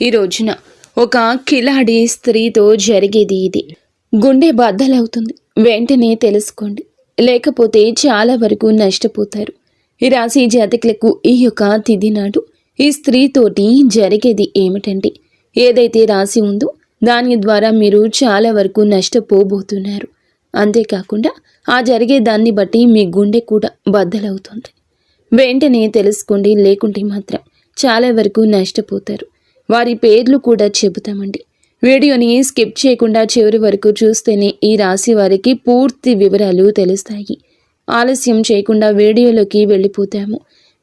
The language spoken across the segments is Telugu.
ఈ రోజున ఒక కిలాడి స్త్రీతో జరిగేది ఇది. గుండె బద్దలవుతుంది, వెంటనే తెలుసుకోండి, లేకపోతే చాలా వరకు నష్టపోతారు. ఈ రాశి జాతకులకు ఈ యొక్క తిథి నాడు ఈ స్త్రీతోటి జరిగేది ఏమిటంటే, ఏదైతే రాసి ఉందో దాని ద్వారా మీరు చాలా వరకు నష్టపోబోతున్నారు. అంతేకాకుండా ఆ జరిగే దాన్ని బట్టి మీ గుండె కూడా బద్దలవుతుంది. వెంటనే తెలుసుకోండి, లేకుంటే మాత్రం చాలా వరకు నష్టపోతారు. వారి పేర్లు కూడా చెబుతామండి. వీడియోని స్కిప్ చేయకుండా చివరి వరకు చూస్తేనే ఈ రాశి వారికి పూర్తి వివరాలు తెలుస్తాయి. ఆలస్యం చేయకుండా వీడియోలోకి వెళ్ళిపోతాము.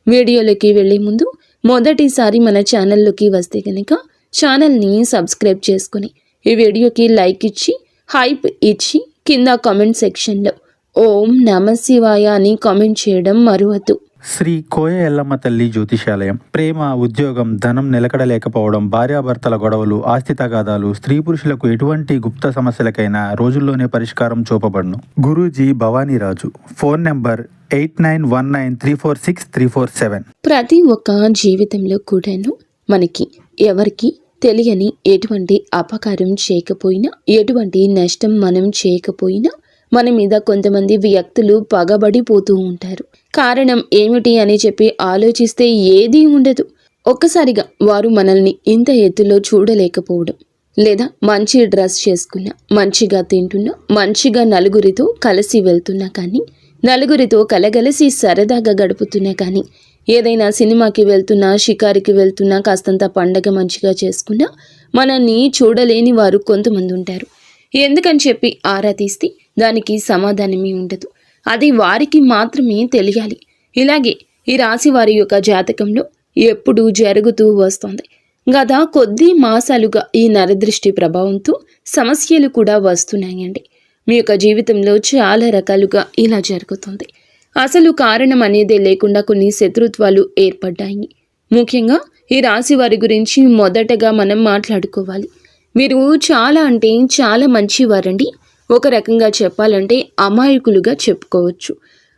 వీడియోలోకి వెళ్ళే ముందు మొదటిసారి మన ఛానల్లోకి వస్తే కనుక ఛానల్ని సబ్స్క్రైబ్ చేసుకుని ఈ వీడియోకి లైక్ ఇచ్చి హైప్ ఇచ్చి కింద కామెంట్ సెక్షన్లో ఓం నమ శివాయ అని కామెంట్ చేయడం మరువద్దు. శ్రీ కోయ ఎల్లమ్మ తల్లి జ్యోతిషాలయం. ప్రేమ, ఉద్యోగం, ధనం నిలకడలేకపోవడం, భార్యాభర్తల గొడవలు, ఆస్తి తగాదాలు, స్త్రీ పురుషులకు ఎటువంటి గుప్త సమస్యలకైనా రోజుల్లోనే పరిష్కారం చూపబడును. గురూజీ భవానీరాజు. Phone number 8919346347. ప్రతి ఒక్క జీవితంలో కూడాను మనకి ఎవరికి తెలియని ఎటువంటి అపకారం చేయకపోయినా, ఎటువంటి నష్టం మనం చేయకపోయినా మన మీద కొంతమంది వ్యక్తులు పగబడిపోతూ ఉంటారు. కారణం ఏమిటి అని చెప్పి ఆలోచిస్తే ఏదీ ఉండదు. ఒక్కసారిగా వారు మనల్ని ఇంత ఎత్తులో చూడలేకపోవడం, లేదా మంచి డ్రెస్ చేసుకున్నా, మంచిగా తింటున్నా, మంచిగా నలుగురితో కలిసి వెళ్తున్నా కానీ, నలుగురితో కలగలిసి సరదాగా గడుపుతున్నా కానీ, ఏదైనా సినిమాకి వెళ్తున్నా, షికారికి వెళ్తున్నా, కాస్తంత పండగ మంచిగా చేసుకున్నా మనల్ని చూడలేని వారు కొంతమంది ఉంటారు. ఎందుకని చెప్పి ఆరా తీస్తే దానికి సమాధానమే ఉండదు. అది వారికి మాత్రమే తెలియాలి. ఇలాగే ఈ రాశి వారి యొక్క జాతకంలో ఎప్పుడూ జరుగుతూ వస్తుంది. గత కొద్ది మాసాలుగా ఈ నరదృష్టి ప్రభావంతో సమస్యలు కూడా వస్తున్నాయండి. మీ యొక్క జీవితంలో చాలా రకాలుగా ఇలా జరుగుతుంది. అసలు కారణం అనేదే లేకుండా కొన్ని శత్రుత్వాలు ఏర్పడ్డాయి. ముఖ్యంగా ఈ రాశి వారి గురించి మొదటగా మనం మాట్లాడుకోవాలి. మీరు చాలా అంటే చాలా మంచివారండి. ఒక రకంగా చెప్పాలంటే అమాయకులుగా చెప్పుకోవచ్చు.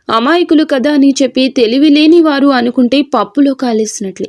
అమాయకులు కదా అని చెప్పి తెలివి లేని వారు అనుకుంటే పప్పులో కాలేసినట్లే.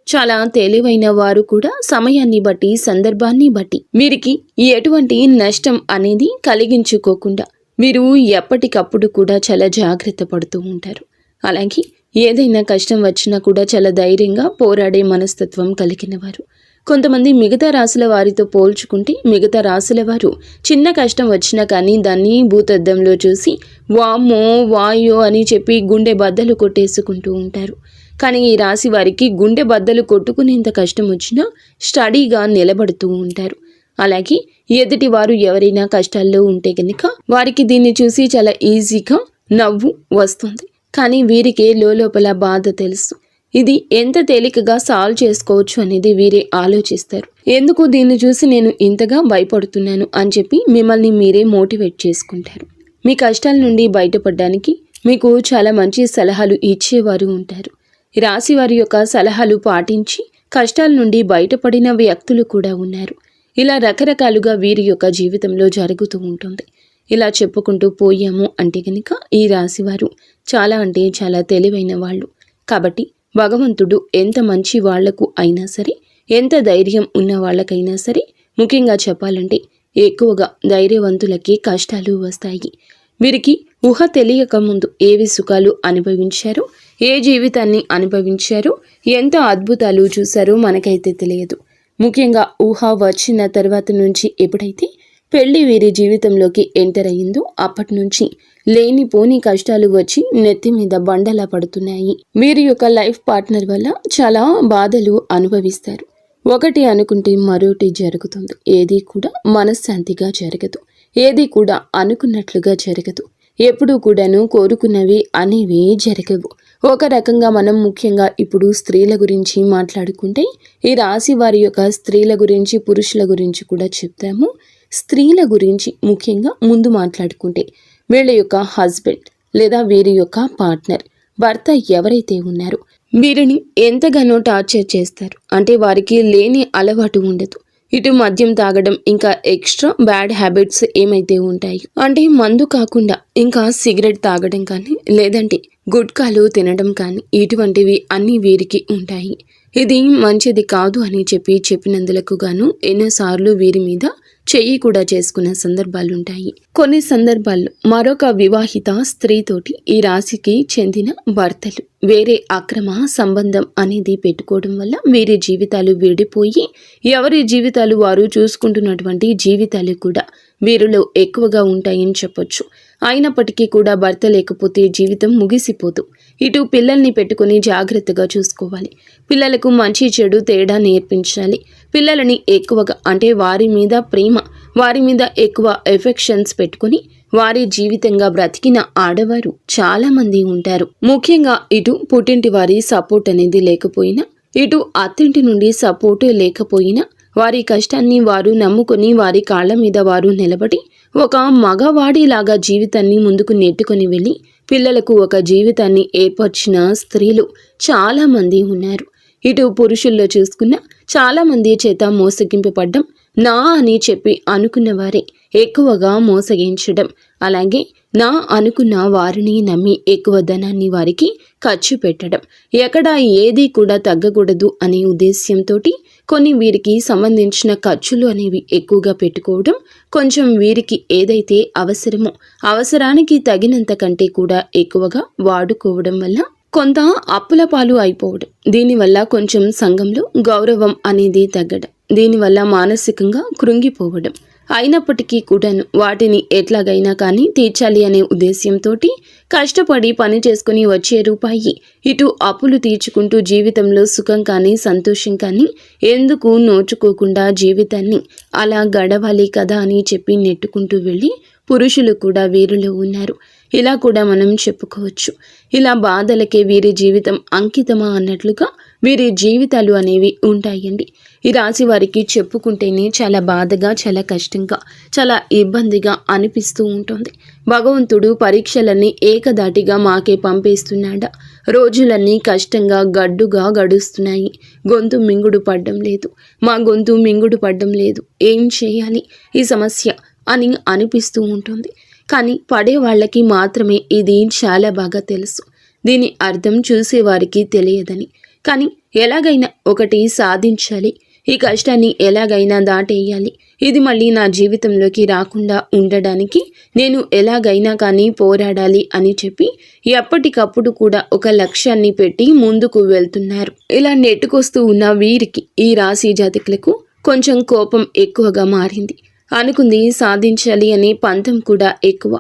చాలా తెలివైన వారు కూడా సమయాన్ని బట్టి, సందర్భాన్ని బట్టి వీరికి ఎటువంటి నష్టం అనేది కలిగించుకోకుండా మీరు ఎప్పటికప్పుడు కూడా చాలా జాగ్రత్త పడుతూ ఉంటారు. అలాగే ఏదైనా కష్టం వచ్చినా కూడా చాలా ధైర్యంగా పోరాడే మనస్తత్వం కలిగిన వారు. కొంతమంది మిగతా రాశుల వారితో పోల్చుకుంటే మిగతా రాశుల వారు చిన్న కష్టం వచ్చినా కానీ దాన్ని భూతద్దంలో చూసి వామ్మో వాయో అని చెప్పి గుండె బద్దలు కొట్టేసుకుంటూ ఉంటారు. కానీ ఈ రాశి వారికి గుండె బద్దలు కొట్టుకునేంత కష్టం వచ్చినా స్టడీగా నిలబడుతూ ఉంటారు. అలాగే ఎదుటి వారు ఎవరైనా కష్టాల్లో ఉంటే కనుక వారికి దీన్ని చూసి చాలా ఈజీగా నవ్వు వస్తుంది. కానీ వీరికి లోపల బాధ తెలుసు. ఇది ఎంత తేలికగా సాల్వ్ చేసుకోవచ్చు అనేది వీరే ఆలోచిస్తారు. ఎందుకు దీన్ని చూసి నేను ఇంతగా భయపడుతున్నాను అని చెప్పి మిమ్మల్ని మీరే మోటివేట్ చేసుకుంటారు. మీ కష్టాల నుండి బయటపడడానికి మీకు చాలా మంచి సలహాలు ఇచ్చేవారు ఉంటారు. రాశి వారి యొక్క సలహాలు పాటించి కష్టాల నుండి బయటపడిన వ్యక్తులు కూడా ఉన్నారు. ఇలా రకరకాలుగా వీరి యొక్క జీవితంలో జరుగుతూ ఉంటుంది. ఇలా చెప్పుకుంటూ పోయాము అంటే కనుక ఈ రాశి వారు చాలా అంటే చాలా తెలివైన వాళ్ళు. కాబట్టి భగవంతుడు ఎంత మంచి వాళ్లకు అయినా సరే, ఎంత ధైర్యం ఉన్న వాళ్ళకైనా సరే, ముఖ్యంగా చెప్పాలంటే ఎక్కువగా ధైర్యవంతులకి కష్టాలు వస్తాయి. వీరికి ఊహ తెలియక ముందు ఏవి సుఖాలు అనుభవించారో, ఏ జీవితాన్ని అనుభవించారో, ఎంత అద్భుతాలు చూశారో మనకైతే తెలియదు. ముఖ్యంగా ఊహ వచ్చిన తర్వాత నుంచి ఎప్పుడైతే పెళ్లి వీరి జీవితంలోకి ఎంటర్ అయ్యిందో అప్పటి నుంచి లేనిపోని కష్టాలు వచ్చి నెత్తి మీద బండలా పడుతున్నాయి. వీరి యొక్క లైఫ్ పార్ట్నర్ వల్ల చాలా బాధలు అనుభవిస్తారు. ఒకటి అనుకుంటే మరొకటి జరుగుతుంది. ఏది కూడా మనశ్శాంతిగా జరగదు. ఏది కూడా అనుకున్నట్లుగా జరగదు. ఎప్పుడూ కూడాను కోరుకున్నవి అనేవి జరగవు. ఒక రకంగా మనం ముఖ్యంగా ఇప్పుడు స్త్రీల గురించి మాట్లాడుకుంటే ఈ రాశి వారి యొక్క స్త్రీల గురించి, పురుషుల గురించి కూడా చెప్తాము. స్త్రీల గురించి ముఖ్యంగా ముందు మాట్లాడుకుంటే వీళ్ళ యొక్క హస్బెండ్ లేదా వీరి యొక్క పార్ట్నర్, భర్త ఎవరైతే ఉన్నారో వీరిని ఎంతగానో టార్చర్ చేస్తారు. అంటే వారికి లేని అలవాటు ఉండదు. ఇటు మద్యం తాగడం, ఇంకా ఎక్స్ట్రా బ్యాడ్ హ్యాబిట్స్ ఏమైతే ఉంటాయి అంటే మందు కాకుండా ఇంకా సిగరెట్ తాగడం కానీ, లేదంటే గుట్కాలు తినడం కానీ, ఇటువంటివి అన్నీ వీరికి ఉంటాయి. ఇది మంచిది కాదు అని చెప్పినందులకు గాను ఎన్నోసార్లు వీరి మీద చెయ్యి కూడా చేసుకున్న సందర్భాలుంటాయి. కొన్ని సందర్భాల్లో మరొక వివాహిత స్త్రీతోటి ఈ రాశికి చెందిన భర్తలు వేరే అక్రమ సంబంధం అనేది పెట్టుకోవడం వల్ల వీరి జీవితాలు విడిపోయి ఎవరి జీవితాలు వారు చూసుకుంటున్నటువంటి జీవితాలు కూడా వీరిలో ఎక్కువగా ఉంటాయని చెప్పొచ్చు. అయినప్పటికీ కూడా భర్త లేకపోతే జీవితం ముగిసిపోదు. ఇటు పిల్లల్ని పెట్టుకుని జాగ్రత్తగా చూసుకోవాలి. పిల్లలకు మంచి చెడు తేడా నేర్పించాలి. పిల్లలని ఎక్కువగా అంటే వారి మీద ప్రేమ, వారి మీద ఎక్కువ ఎఫెక్షన్స్ పెట్టుకుని వారి జీవితంగా బ్రతికిన ఆడవారు చాలా మంది ఉంటారు. ముఖ్యంగా ఇటు పుట్టింటి వారి సపోర్ట్ అనేది లేకపోయినా, ఇటు అత్తింటి నుండి సపోర్ట్ లేకపోయినా వారి కష్టాన్ని వారు నమ్ముకొని వారి కాళ్ళ మీద వారు నిలబడి ఒక మగవాడిలాగా జీవితాన్ని ముందుకు నెట్టుకొని వెళ్ళి పిల్లలకు ఒక జీవితాన్ని ఏర్పరిచిన స్త్రీలు చాలా మంది ఉన్నారు. ఇటు పురుషుల్లో చూసుకున్న చాలా మంది చేత మోసగింపబడ్డం, నా అని చెప్పి అనుకున్న వారే ఎక్కువగా మోసగించడం, అలాగే నా అనుకున్న వారిని నమ్మి ఎక్కువ ధనాన్ని వారికి ఖర్చు పెట్టడం, ఎక్కడ ఏది కూడా తగ్గకూడదు అనే ఉద్దేశ్యంతో కొన్ని వీరికి సంబంధించిన ఖర్చులు అనేవి ఎక్కువగా పెట్టుకోవడం, కొంచెం వీరికి ఏదైతే అవసరమో అవసరానికి తగినంత కంటే కూడా ఎక్కువగా వాడుకోవడం వల్ల కొంత అప్పుల పాలు అయిపోవడం, దీనివల్ల కొంచెం సంఘంలో గౌరవం అనేది తగ్గడం, దీనివల్ల మానసికంగా కృంగిపోవడం, అయినప్పటికీ కూడాను వాటిని ఎట్లాగైనా కానీ తీర్చాలి అనే ఉద్దేశ్యంతో కష్టపడి పని చేసుకుని వచ్చే రూపాయి ఇటు అప్పులు తీర్చుకుంటూ జీవితంలో సుఖం కానీ సంతోషం కానీ ఎందుకు నోచుకోకుండా జీవితాన్ని అలా గడవాలి కదా అని చెప్పి నెట్టుకుంటూ వెళ్ళి పురుషులు కూడా వీరిలో ఉన్నారు. ఇలా కూడా మనం చెప్పుకోవచ్చు. ఇలా బాధలకే వీరి జీవితం అంకితమా అన్నట్లుగా వీరి జీవితాలు అనేవి ఉంటాయండి. ఈ రాశి వారికి చెప్పుకుంటేనే చాలా బాధగా, చాలా కష్టంగా, చాలా ఇబ్బందిగా అనిపిస్తూ ఉంటుంది. భగవంతుడు పరీక్షలన్నీ ఏకదాటిగా మాకే పంపేస్తున్నాడా? రోజులన్నీ కష్టంగా గడ్డుగా గడుస్తున్నాయి. గొంతు మింగుడు పడ్డం లేదు, మా గొంతు మింగుడు పడ్డం లేదు, ఏం చేయాలి ఈ సమస్య అని అనిపిస్తూ ఉంటుంది. కానీ పడే వాళ్ళకి మాత్రమే ఇది చాలా బాగా తెలుసు. దీని అర్థం చూసేవారికి తెలియదని. కానీ ఎలాగైనా ఒకటి సాధించాలి, ఈ కష్టాన్ని ఎలాగైనా దాటేయాలి, ఇది మళ్ళీ నా జీవితంలోకి రాకుండా ఉండడానికి నేను ఎలాగైనా కానీ పోరాడాలి అని చెప్పి ఎప్పటికప్పుడు కూడా ఒక లక్ష్యాన్ని పెట్టి ముందుకు వెళ్తున్నారు. ఇలా నెట్టుకొస్తూ ఉన్న వీరికి, ఈ రాశి జాతకులకు కొంచెం కోపం ఎక్కువగా మారింది. అనుకుంది సాధించాలి అనే పంతం కూడా ఎక్కువ.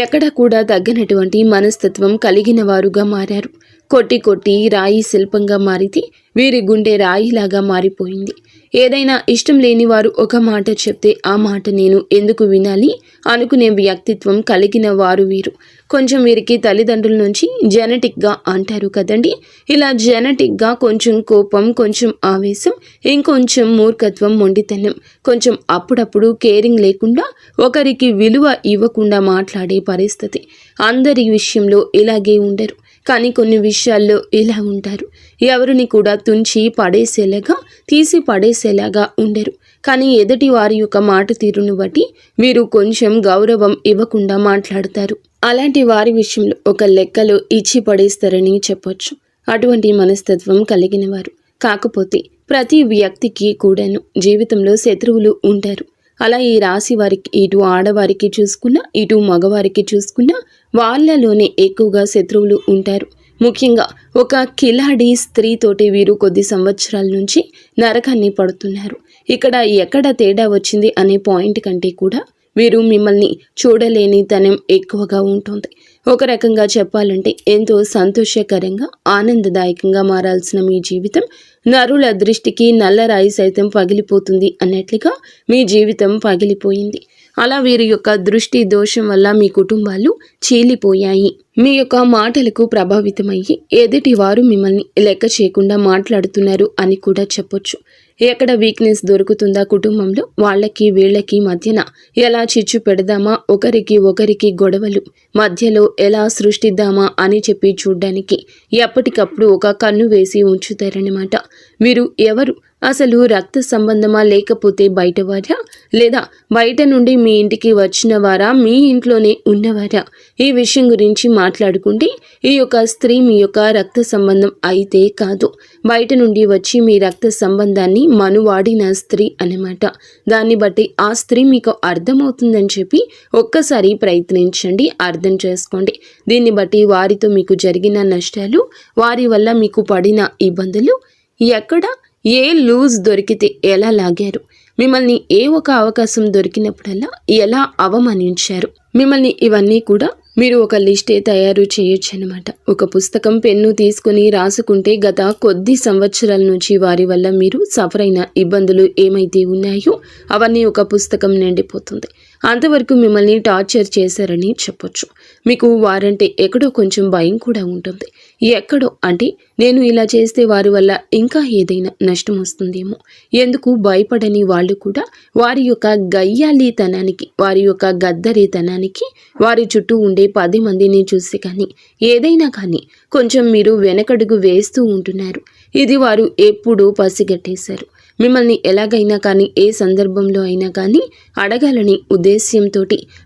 ఎక్కడ కూడా తగ్గనటువంటి మనస్తత్వం కలిగిన వారుగా మారారు. కొట్టి కొట్టి రాయి శిల్పంగా మారితే వీరి గుండె రాయిలాగా మారిపోయింది. ఏదైనా ఇష్టం లేని వారు ఒక మాట చెప్తే ఆ మాట నేను ఎందుకు వినాలి అనుకునే వ్యక్తిత్వం కలిగిన వారు వీరు. కొంచెం వీరికి తల్లిదండ్రుల నుంచి జెనెటిక్గా అంటారు కదండి, ఇలా జెనెటిక్గా కొంచెం కోపం, కొంచెం ఆవేశం, ఇంకొంచెం మూర్ఖత్వం, మొండితనం, కొంచెం అప్పుడప్పుడు కేరింగ్ లేకుండా ఒకరికి విలువ ఇవ్వకుండా మాట్లాడే పరిస్థితి. అందరి విషయంలో ఇలాగే ఉండరు, కానీ కొన్ని విషయాల్లో ఇలా ఉంటారు. ఎవరిని కూడా తుంచి పడేసేలాగా, తీసి పడేసేలాగా ఉండరు. కానీ ఎదుటి వారి యొక్క మాట తీరును బట్టి వీరు కొంచెం గౌరవం ఇవ్వకుండా మాట్లాడతారు. అలాంటి వారి విషయంలో ఒక లెక్కలో ఇచ్చి పడేస్తారని చెప్పొచ్చు. అటువంటి మనస్తత్వం కలిగిన వారు. కాకపోతే ప్రతి వ్యక్తికి కూడాను జీవితంలో శత్రువులు ఉంటారు. అలా ఈ రాశి వారికి, ఇటు ఆడవారికి చూసుకున్నా, ఇటు మగవారికి చూసుకున్నా వాళ్ళలోనే ఎక్కువగా శత్రువులు ఉంటారు. ముఖ్యంగా ఒక కిలాడి స్త్రీతోటి వీరు కొద్ది సంవత్సరాల నుంచి నరకాన్ని పడుతున్నారు. ఇక్కడ ఎక్కడ తేడా వచ్చింది అనే పాయింట్ కంటే కూడా వీరు మిమ్మల్ని చూడలేని తనం ఎక్కువగా ఉంటుంది. ఒక రకంగా చెప్పాలంటే ఎంతో సంతోషకరంగా, ఆనందదాయకంగా మారాల్సిన మీ జీవితం నరుల దృష్టికి నల్లరాయి సైతం పగిలిపోతుంది అన్నట్లుగా మీ జీవితం పగిలిపోయింది. అలా వీరి యొక్క దృష్టి దోషం వల్ల మీ కుటుంబాలు చీలిపోయాయి. మీ యొక్క మాటలకు ప్రభావితమయ్యి ఎదుటి వారు మిమ్మల్ని లెక్క చేయకుండా మాట్లాడుతున్నారు అని కూడా చెప్పొచ్చు. ఎక్కడ వీక్నెస్ దొరుకుతుందా కుటుంబంలో, వాళ్ళకి వీళ్ళకి మధ్యన ఎలా చిచ్చు పెడదామా, ఒకరికి గొడవలు మధ్యలో ఎలా సృష్టిద్దామా అని చెప్పి చూడ్డానికి ఎప్పటికప్పుడు ఒక కన్ను వేసి ఉంచుతారన్నమాట. వీరు ఎవరు అసలు రక్త సంబంధమా లేకపోతే బయటవారా, లేదా బయట నుండి మీ ఇంటికి వచ్చిన వారా, మీ ఇంట్లోనే ఉన్నవారా? ఈ విషయం గురించి మాట్లాడుకుంటే ఈ యొక్క స్త్రీ మీ యొక్క రక్త సంబంధం అయితే కాదు, బయట నుండి వచ్చి మీ రక్త సంబంధాన్ని మనువాడిన స్త్రీ అన్నమాట. దాన్ని బట్టి ఆ స్త్రీ మీకు అర్థమవుతుందని చెప్పి ఒక్కసారి ప్రయత్నించండి, అర్థం చేసుకోండి. దీన్ని బట్టి వారితో మీకు జరిగిన నష్టాలు, వారి వల్ల మీకు పడిన ఇబ్బందులు, ఎక్కడ ఏ లూజ్ దొరికితే ఎలా లాగారు, మిమ్మల్ని ఏ ఒక అవకాశం దొరికినప్పుడల్లా ఎలా అవమానించారు, మిమ్మల్ని ఇవన్నీ కూడా మీరు ఒక లిస్టే తయారు చేయొచ్చు అనమాట. ఒక పుస్తకం పెన్ను తీసుకుని రాసుకుంటే గత కొద్ది సంవత్సరాల నుంచి వారి వల్ల మీరు సఫర్ అయిన ఇబ్బందులు ఏమైతే ఉన్నాయో అవన్నీ ఒక పుస్తకం నిండిపోతుంది. అంతవరకు మిమ్మల్ని టార్చర్ చేశారని చెప్పొచ్చు. మీకు వారంటే ఎక్కడో కొంచెం భయం కూడా ఉంటుంది. ఎక్కడో అంటే నేను ఇలా చేస్తే వారి వల్ల ఇంకా ఏదైనా నష్టం వస్తుందేమో, ఎందుకు భయపడని వాళ్ళు కూడా వారి యొక్క గయ్యాళీతనానికి, వారి యొక్క గద్దరితనానికి, వారి చుట్టూ ఉండే 10 మందిని చూసి కానీ ఏదైనా కానీ కొంచెం మీరు వెనకడుగు వేస్తూ ఉంటున్నారు. ఇది వారు ఎప్పుడూ పసిగట్టేశారు. మిమ్మల్ని ఎలాగైనా కానీ ఏ సందర్భంలో అయినా కానీ అడగాలని ఉద్దేశ్యంతో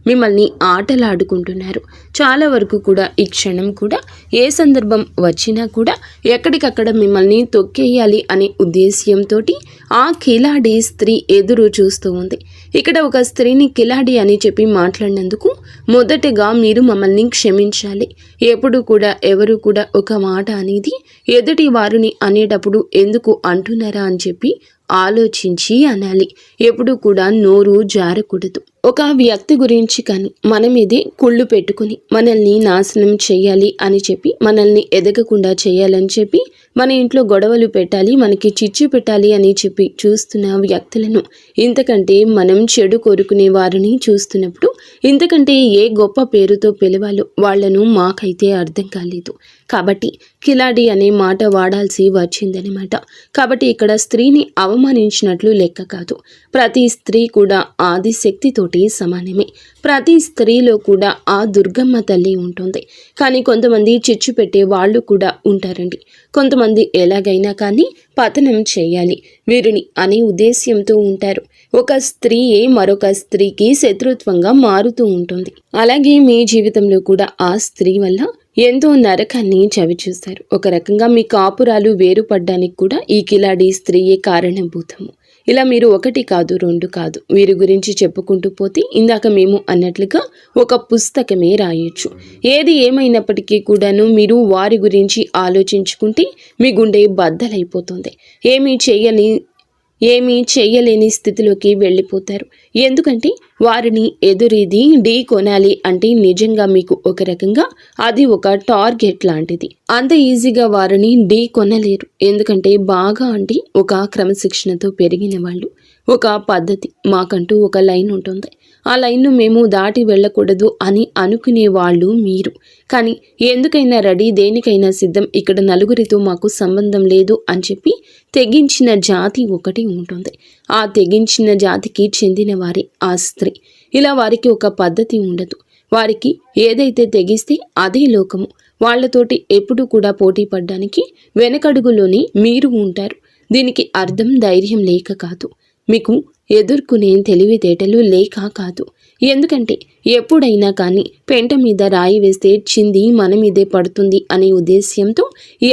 మిమ్మల్ని ఆటలాడుకుంటున్నారు. చాలా వరకు కూడా ఈ క్షణం కూడా ఏ సందర్భం వచ్చినా కూడా ఎక్కడికక్కడ మిమ్మల్ని తొక్కేయాలి అనే ఉద్దేశ్యంతో ఆ కిలాడి స్త్రీ ఎదురు చూస్తూ ఉంది. ఇక్కడ ఒక స్త్రీని కిలాడి అని చెప్పి మాట్లాడినందుకు మొదటగా మీరు మమ్మల్ని క్షమించాలి. ఎప్పుడు కూడా ఎవరు కూడా ఒక మాట అనేది ఎదుటి వారిని అనేటప్పుడు ఎందుకు అంటున్నారా అని చెప్పి ఆలోచించి అనాలి. ఎప్పుడు కూడా నోరు జారకూడదు. ఒక వ్యక్తి గురించి కానీ మన మీదే కుళ్ళు పెట్టుకుని మనల్ని నాశనం చేయాలి అని చెప్పి, మనల్ని ఎదగకుండా చేయాలని చెప్పి, మన ఇంట్లో గొడవలు పెట్టాలి, మనకి చిచ్చు పెట్టాలి అని చెప్పి చూస్తున్న వ్యక్తులను, ఇంతకంటే మనం చెడు కోరుకునే వారిని చూస్తున్నప్పుడు ఇంతకంటే ఏ గొప్ప పేరుతో పిలవాలో వాళ్లను మాకైతే అర్థం కాలేదు. కాబట్టి కిలాడి అనే మాట వాడాల్సి వచ్చిందనమాట. కాబట్టి ఇక్కడ స్త్రీని అవమానించినట్లు లెక్క కాదు. ప్రతి స్త్రీ కూడా ఆదిశక్తితోటి సమానమే. ప్రతి స్త్రీలో కూడా ఆ దుర్గమ్మ తల్లి ఉంటుంది. కానీ కొంతమంది చిచ్చు పెట్టే వాళ్ళు కూడా ఉంటారండి. కొంతమంది ఎలాగైనా కానీ పతనం చేయాలి వీరిని అనే ఉద్దేశ్యంతో ఉంటారు. ఒక స్త్రీయే మరొక స్త్రీకి శత్రుత్వంగా మారుతూ ఉంటుంది. అలాగే మీ జీవితంలో కూడా ఆ స్త్రీ వల్ల ఎంతో నరకాన్ని చవిచూస్తారు. ఒక రకంగా మీ కాపురాలు వేరుపడ్డానికి కూడా ఈ కిలాడి స్త్రీయే కారణభూతము. ఇలా మీరు 1 కాదు 2 కాదు వీరి గురించి చెప్పుకుంటూ పోతే ఇందాక మేము అన్నట్లుగా ఒక పుస్తకమే రాయొచ్చు. ఏది ఏమైనప్పటికీ కూడాను మీరు వారి గురించి ఆలోచించుకుంటే మీ గుండె బద్దలైపోతుంది. ఏమీ చేయలేని స్థితిలోకి వెళ్ళిపోతారు. ఎందుకంటే వారిని ఎదురీది ఢీ కొనాలి అంటే నిజంగా మీకు ఒక రకంగా అది ఒక టార్గెట్ లాంటిది. అంత ఈజీగా వారిని ఢీ కొనలేరు. ఎందుకంటే బాగా అంటే ఒక క్రమశిక్షణతో పెరిగిన వాళ్ళు, ఒక పద్ధతి, మాకంటూ ఒక లైన్ ఉంటుంది. ఆ లైన్ను మేము దాటి వెళ్ళకూడదు అని అనుకునే వాళ్ళు మీరు. కానీ ఎందుకైనా రెడీ, దేనికైనా సిద్ధం, ఇక్కడ నలుగురితో మాకు సంబంధం లేదు అని చెప్పి తెగించిన జాతి ఒకటి ఉంటుంది. ఆ తెగించిన జాతికి చెందిన వారి ఆ స్త్రీ. ఇలా వారికి ఒక పద్ధతి ఉండదు. వారికి ఏదైతే తెగిస్తే అదే లోకము. వాళ్లతోటి ఎప్పుడు కూడా పోటీ పడ్డానికి వెనకడుగులోనే మీరు ఉంటారు. దీనికి అర్థం ధైర్యం లేక కాదు, మీకు ఎదుర్కొనే తెలివితేటలు లేక కాదు. ఎందుకంటే ఎప్పుడైనా కానీ పెంట మీద రాయి వేస్తే చింది మన మీదే పడుతుంది అనే ఉద్దేశ్యంతో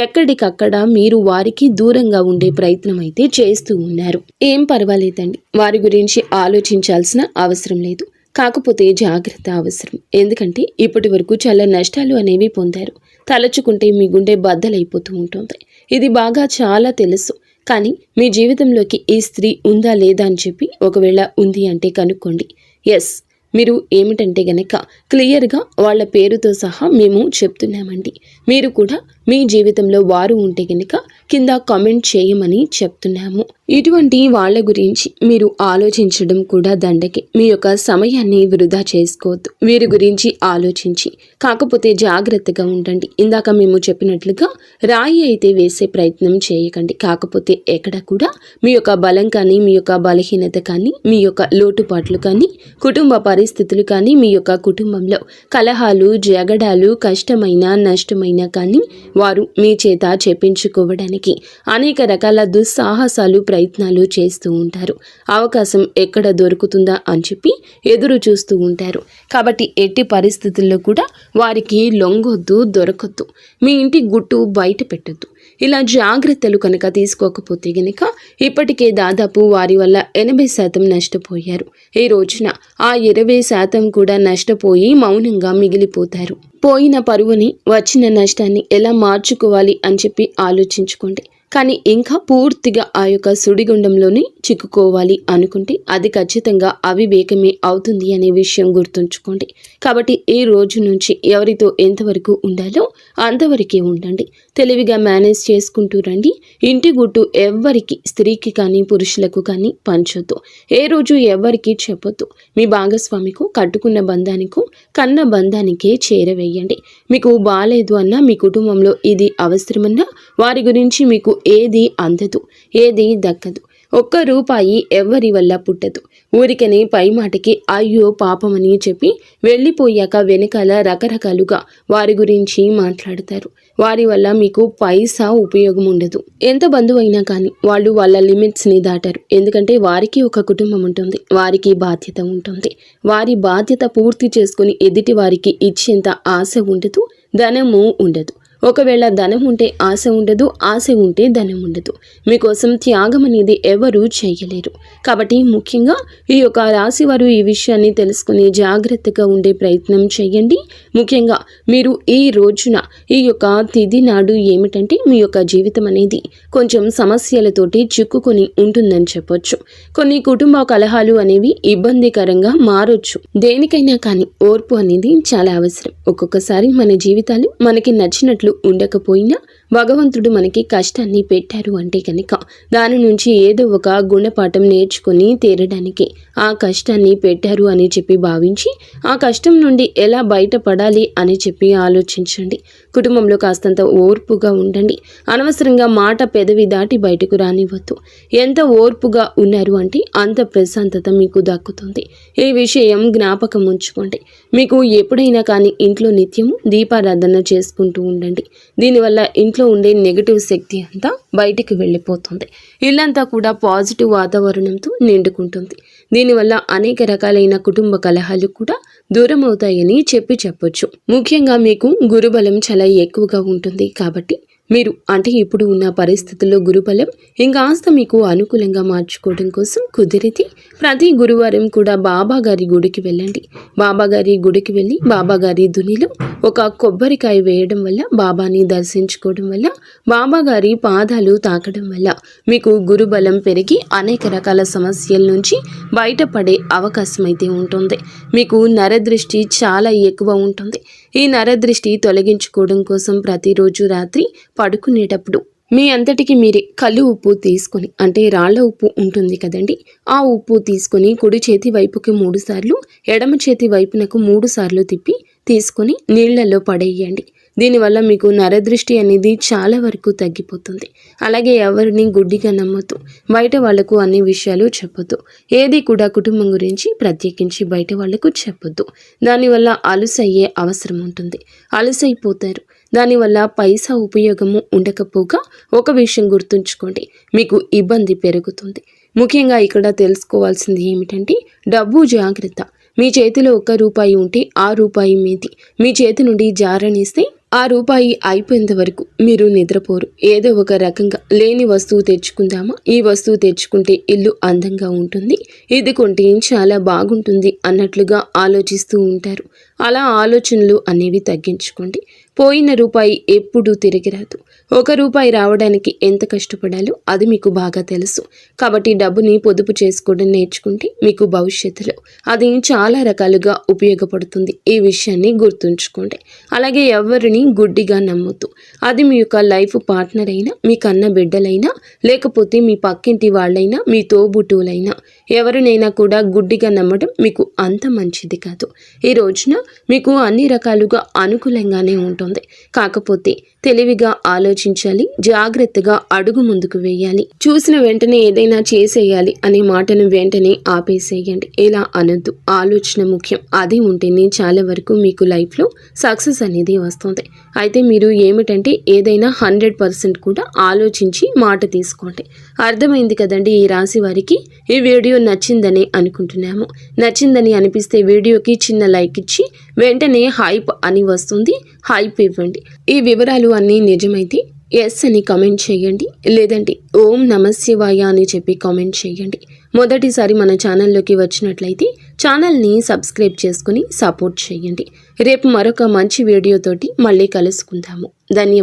ఎక్కడికక్కడ మీరు వారికి దూరంగా ఉండే ప్రయత్నం అయితే చేస్తూ ఉన్నారు. ఏం పర్వాలేదండి, వారి గురించి ఆలోచించాల్సిన అవసరం లేదు. కాకపోతే జాగ్రత్త అవసరం. ఎందుకంటే ఇప్పటి వరకు చాలా నష్టాలు అనేవి పొందారు. తలచుకుంటే మీ గుండె బద్దలైపోతూ ఉంటుంది. ఇది బాగా చాలా తెలుసు. కానీ మీ జీవితంలోకి ఈ స్త్రీ ఉందా లేదా అని చెప్పి ఒకవేళ ఉంది అంటే కనుక్కోండి. ఎస్, మీరు ఏమిటంటే గనక క్లియర్గా వాళ్ళ పేరుతో సహా మేము చెప్తున్నామండి. మీరు కూడా మీ జీవితంలో వారు ఉంటే గనక కింద కామెంట్ చేయమని చెప్తున్నాము. ఇటువంటి వాళ్ళ గురించి మీరు ఆలోచించడం కూడా దండకే. మీ యొక్క సమయాన్ని వృధా చేసుకోవద్దు వీరి గురించి ఆలోచించి. కాకపోతే జాగ్రత్తగా ఉండండి. ఇందాక మేము చెప్పినట్లుగా రాయి అయితే వేసే ప్రయత్నం చేయకండి. కాకపోతే ఎక్కడ కూడా మీ యొక్క బలం కానీ, మీ యొక్క బలహీనత కానీ, మీ యొక్క లోటుపాట్లు కానీ, కుటుంబ పరిస్థితులు కానీ, మీ యొక్క కుటుంబంలో కలహాలు, జగడాలు, కష్టమైన నష్టమైన అయినా కానీ వారు మీ చేత చెప్పించుకోవడానికి అనేక రకాల దుస్సాహసాలు ప్రయత్నాలు చేస్తూ ఉంటారు. అవకాశం ఎక్కడ దొరుకుతుందా అని చెప్పి ఎదురు చూస్తూ ఉంటారు. కాబట్టి ఎట్టి పరిస్థితుల్లో కూడా వారికి లొంగొద్దు, దొరకొద్దు. మీ ఇంటి గుట్టు బయట పెట్టొద్దు. ఇలా జాగ్రత్తలు కనుక తీసుకోకపోతే గనుక ఇప్పటికే దాదాపు వారి వల్ల 80% నష్టపోయారు. ఈ రోజున ఆ 20% కూడా నష్టపోయి మౌనంగా మిగిలిపోతారు. పోయిన పరువుని, వచ్చిన నష్టాన్ని ఎలా మార్చుకోవాలి అని చెప్పి ఆలోచించుకోండి. కానీ ఇంకా పూర్తిగా ఆ యొక్క సుడిగుండంలోనే చిక్కుకోవాలి అనుకుంటే అది ఖచ్చితంగా అవివేకమే అవుతుంది అనే విషయం గుర్తుంచుకోండి. కాబట్టి ఈ రోజు నుంచి ఎవరితో ఎంతవరకు ఉండాలో అంతవరకే ఉండండి. తెలివిగా మేనేజ్ చేసుకుంటూ రండి. ఇంటి గుట్టు ఎవ్వరికి, స్త్రీకి కానీ పురుషులకు కానీ పంచొద్దు. ఏ రోజు ఎవ్వరికి చెప్పొద్దు. మీ భాగస్వామికు, కట్టుకున్న బంధానికు, కన్న బంధానికే చేరవేయండి. మీకు బాలేదు అన్నా, మీ కుటుంబంలో ఇది అవసరమన్నా వారి గురించి మీకు ఏది అందదు, ఏది దక్కదు. ఒక్క రూపాయి ఎవ్వరి వల్ల పుట్టదు. ఊరికనే పై మాటకి అయ్యో పాపమని చెప్పి వెళ్ళిపోయాక వెనకాల రకరకాలుగా వారి గురించి మాట్లాడతారు. వారి వల్ల మీకు పైసా ఉపయోగం ఉండదు. ఎంత బంధువైనా కానీ వాళ్ళు వాళ్ళ లిమిట్స్ని దాటారు. ఎందుకంటే వారికి ఒక కుటుంబం ఉంటుంది, వారికి బాధ్యత ఉంటుంది. వారి బాధ్యత పూర్తి చేసుకుని ఎదుటి వారికి ఇచ్చేంత ఆశ ఉండదు, ధనము ఉండదు. ఒకవేళ ధనం ఉంటే ఆశ ఉండదు, ఆశ ఉంటే ధనం ఉండదు. మీకోసం త్యాగం అనేది ఎవరూ చేయలేరు. కాబట్టి ముఖ్యంగా ఈ యొక్క రాశి వారు ఈ విషయాన్ని తెలుసుకుని జాగ్రత్తగా ఉండే ప్రయత్నం చేయండి. ముఖ్యంగా మీరు ఈ రోజున ఈ యొక్క తిథి నాడు ఏమిటంటే మీ యొక్క జీవితం అనేది కొంచెం సమస్యలతోటి చిక్కుకొని ఉంటుందని చెప్పొచ్చు. కొన్ని కుటుంబ కలహాలు అనేవి ఇబ్బందికరంగా మారొచ్చు. దేనికైనా కానీ ఓర్పు అనేది చాలా అవసరం. ఒక్కొక్కసారి మన జీవితాలు మనకి నచ్చినట్లు ఉండకపోయినా భగవంతుడు మనకి కష్టాన్ని పెట్టారు అంటే కనుక దాని నుంచి ఏదో ఒక గుణపాఠం నేర్చుకుని తీరడానికి ఆ కష్టాన్ని పెట్టారు అని చెప్పి భావించి ఆ కష్టం నుండి ఎలా బయటపడాలి అని చెప్పి ఆలోచించండి. కుటుంబంలో కాస్తంత ఓర్పుగా ఉండండి. అనవసరంగా మాట పెదవి దాటి బయటకు రానివ్వద్దు. ఎంత ఓర్పుగా ఉన్నారు అంటే అంత ప్రశాంతత మీకు దక్కుతుంది. ఈ విషయం జ్ఞాపకం ఉంచుకోండి. మీకు ఎప్పుడైనా కానీ ఇంట్లో నిత్యము దీపారాధన చేసుకుంటూ ఉండండి. దీనివల్ల ఇంట్లో ఉండే నెగటివ్ శక్తి అంతా బయటికి వెళ్ళిపోతుంది. ఇల్లంతా కూడా పాజిటివ్ వాతావరణంతో నిండుకుంటుంది. దీనివల్ల అనేక రకాలైన కుటుంబ కలహాలు కూడా దూరం అవుతాయని చెప్పొచ్చు. ముఖ్యంగా మీకు గురుబలం చాలా ఎక్కువగా ఉంటుంది. కాబట్టి మీరు అంటే ఇప్పుడు ఉన్న పరిస్థితుల్లో గురుబలం ఇంకాస్త మీకు అనుకూలంగా మార్చుకోవడం కోసం కుదిరితే ప్రతి గురువారం కూడా బాబాగారి గుడికి వెళ్ళండి. బాబాగారి గుడికి వెళ్ళి బాబాగారి దునిలో ఒక కొబ్బరికాయ వేయడం వల్ల, బాబాని దర్శించుకోవడం వల్ల, బాబాగారి పాదాలు తాకడం వల్ల మీకు గురుబలం పెరిగి అనేక రకాల సమస్యల నుంచి బయటపడే అవకాశం అయితే ఉంటుంది. మీకు నరదృష్టి చాలా ఎక్కువ ఉంటుంది. ఈ నరదృష్టి తొలగించుకోవడం కోసం ప్రతిరోజు రాత్రి పడుకునేటప్పుడు మీ అంతటికి మీరే కళ్ళు ఉప్పు తీసుకొని, అంటే రాళ్ల ఉప్పు ఉంటుంది కదండి, ఆ ఉప్పు తీసుకొని కుడి చేతి వైపుకి 3 సార్లు, ఎడమ చేతి వైపునకు 3 సార్లు తిప్పి తీసుకొని నీళ్లలో పడేయండి. దీనివల్ల మీకు నరదృష్టి అనేది చాలా వరకు తగ్గిపోతుంది. అలాగే ఎవరిని గుడ్డిగా నమ్మొద్దు. బయట వాళ్లకు అన్ని విషయాలు చెప్పొద్దు. ఏది కూడా కుటుంబం గురించి ప్రత్యేకించి బయట వాళ్లకు చెప్పొద్దు. దానివల్ల అలుసయ్యే అవసరం ఉంటుంది. అలుసైపోతారు. దానివల్ల పైసా ఉపయోగము ఉండకపోగా ఒక విషయం గుర్తుంచుకోండి, మీకు ఇబ్బంది పెరుగుతుంది. ముఖ్యంగా ఇక్కడ తెలుసుకోవాల్సింది ఏమిటంటే డబ్బు జాగ్రత్త. మీ చేతిలో 1 రూపాయి ఉంటే ఆ రూపాయి మీది. మీ చేతి నుండి జారనిస్తే ఆ రూపాయి అయిపోయేంత వరకు మీరు నిద్రపోరు. ఏదో ఒక రకంగా లేని వస్తువు తెచ్చుకుందామా, ఈ వస్తువు తెచ్చుకుంటే ఇల్లు అందంగా ఉంటుంది, ఇది కొంటే చాలా బాగుంటుంది అన్నట్లుగా ఆలోచిస్తూ ఉంటారు. అలా ఆలోచనలు అనేవి తగ్గించుకోండి. పోయిన రూపాయి ఎప్పుడూ తిరిగి రాదు. 1 రూపాయి రావడానికి ఎంత కష్టపడాలో అది మీకు బాగా తెలుసు. కాబట్టి డబ్బుని పొదుపు చేసుకోవడం నేర్చుకుంటే మీకు భవిష్యత్తులో అది చాలా రకాలుగా ఉపయోగపడుతుంది. ఈ విషయాన్ని గుర్తుంచుకోండి. అలాగే ఎవరిని గుడ్డిగా నమ్మొద్దు. అది మీ యొక్క లైఫ్ పార్ట్నర్ అయినా, మీ కన్న బిడ్డలైనా, లేకపోతే మీ పక్కింటి వాళ్ళైనా, మీ తోబుట్టువులైనా, ఎవరినైనా కూడా గుడ్డిగా నమ్మడం మీకు అంత మంచిది కాదు. ఈ రోజున మీకు అన్ని రకాలుగా అనుకూలంగానే ఉంటుంది. కాకపోతే తెలివిగా ఆలోచించాలి, జాగ్రత్తగా అడుగు ముందుకు వేయాలి. చూసిన వెంటనే ఏదైనా చేసేయాలి అనే మాటను వెంటనే ఆపేసేయండి. ఇలా అనొద్దు. ఆలోచన ముఖ్యం. అది ఉంటేనే చాలా వరకు మీకు లైఫ్లో సక్సెస్ అనేది వస్తుంది. అయితే మీరు ఏమిటంటే ఏదైనా 100% కూడా ఆలోచించి మాట తీసుకోండి. అర్థమైంది కదండి ఈ రాశి వారికి. ఈ వీడియో నచ్చిందని అనుకుంటున్నాము. నచ్చిందని అనిపిస్తే వీడియోకి చిన్న లైక్ ఇచ్చి వెంటనే హైప్ అని వస్తుంది, హైప్ ఇవ్వండి. ఈ వివరాలు అన్నీ నిజమైతే ఎస్ అని కామెంట్ చేయండి, లేదంటే ఓం నమశివాయ అని చెప్పి కామెంట్ చేయండి. మొదటిసారి మన ఛానల్లోకి వచ్చినట్లయితే ఛానల్ని సబ్స్క్రైబ్ చేసుకుని సపోర్ట్ చేయండి. రేపు మరొక మంచి వీడియోతోటి మళ్ళీ కలుసుకుందాము. ధన్యవాదాలు.